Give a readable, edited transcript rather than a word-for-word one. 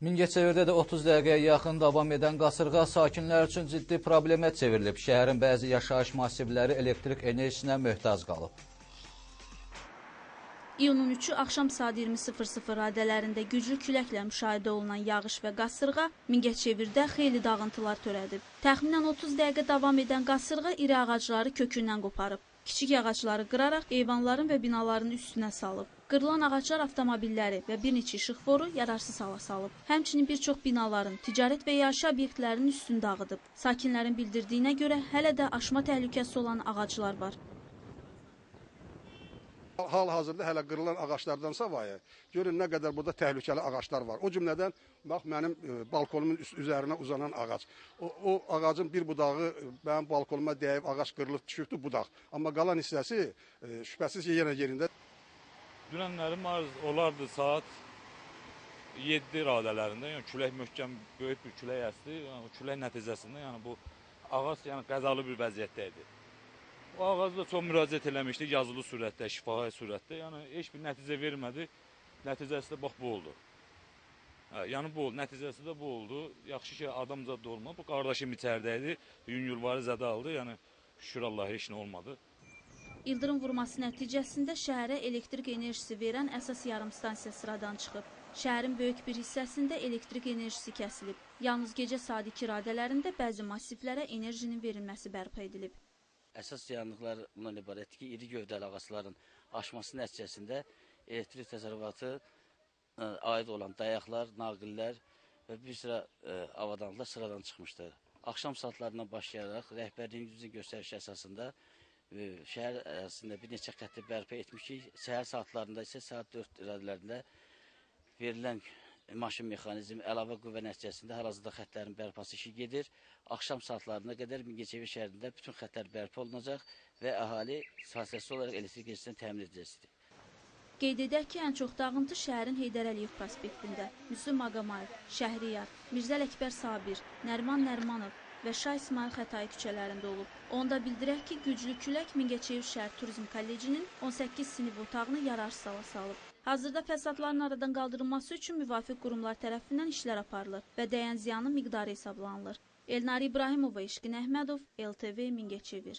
Mingəçevirdə də 30 dəqiqəyə yaxın davam edən qasırğa sakinlər üçün ciddi problemə çevrilib. Şəhərin bəzi yaşayış massivləri elektrik enerjisinə möhtac qalıb. İyunun 3-ü axşam saat 20:00 radələrində güclü küləklə müşahidə olunan yağış və qasırğa Mingəçevirdə xeyli dağıntılar törədib. Təxminən 30 dəqiqə davam edən qasırğa iri ağacları kökündən qoparıb. Kiçik ağacları qıraraq eyvanların və binaların üstünə salıb. Qırılan ağaclar avtomobilləri və bir neçə işıqforu yararsız hala salıb. Həmçinin bir çox binaların, ticarət və yaşayış obyektlərinin üstünü dağıdıb. Sakinlərin bildirdiyinə görə hələ də aşma təhlükəsi olan ağaclar var. Hal-hazırda hələ qırılan ağaçlardan savayı görün nə qədər burada təhlükəli ağaçlar var. O cümlədən bax mənim balkonumun üzərinə uzanan ağac. O ağacın bir budağı mənim balkonuma dəyib ağac qırılıb düşübdü budaq. Amma qalan hissəsi şübhəsiz yenə yerində. Dünənlərim olardı saat 7 radələrində, yəni külək möhkəm böyük bir külək əsdi. Yəni o külək nəticəsində yəni bu ağac yəni qəzalı bir vəziyyətdə idi. O ağacla çox müraciət eləmişdik, yazılı surətdə, şifahi surətdə. Yəni heç bir nəticə vermədi. Nəticəsi də bax bu oldu. Yəni bu oldu, nəticəsi də bu oldu. Yaxşı ki adam zad olmadı. Bu qardaşım içəridə idi. Yüngülvari zədə aldı. Yəni şükür Allah heç nə olmadı. İldırım vurması nəticəsində şəhərə elektrik enerjisi verən əsas yarım stansiya sıradan çıxıb. Şəhərin böyük bir hissəsində elektrik enerjisi kəsilib. Yalnız gecə saat 2 radələrində bəzi massivlərə enerjinin verilməsi bərpa edilib. Əsas yanıqlar bundan ibarətdir ki, iri gövdəli ağacların aşması nəticəsində elektrik təsərrüfatı aid olan dayaqlar, naqillər və bir sıra avadanlıqlar sıradan çıxmışdır. Axşam saatlarından başlayaraq rəhbərliyimizin göstərişi əsasında şəhər ərazisində bir neçə xətti bərpa etmişik. Səhər saatlarında isə saat 4 radələrində verilən maşın mexanizmi əlavə qüvvə nəticəsində hal-hazırda xəttlərin bərpası işi gedir. Axşam saatlarına qədər Mingəçevir şəhərində bütün xəttlər bərpa olunacaq və əhali sahəsi olaraq elektrik enerjisini təmin ediləcəkdir. Qeyd edək ki, ən çox dağıntı şəhərin Heydər Əliyev prospektində, Müslüm Maqamayev, Şəhriyar, Mirzə Ələkbər Sabir, Nəriman Nərimanov və Şah İsmail Xətai küçələrində olub. Onda bildirək ki, güclü külək Mingəçevir Şəhər Turizm Kollecinin 18 sinif otağını yararsız hala salıb. Hazırda fəsadların aradan qaldırılması üçün müvafiq qurumlar tərəfindən işlər aparılır və dəyən ziyanın miqdarı hesablanılır. Elnari İbrahimova, İşqin Əhmədov, LTV Mingəçevir.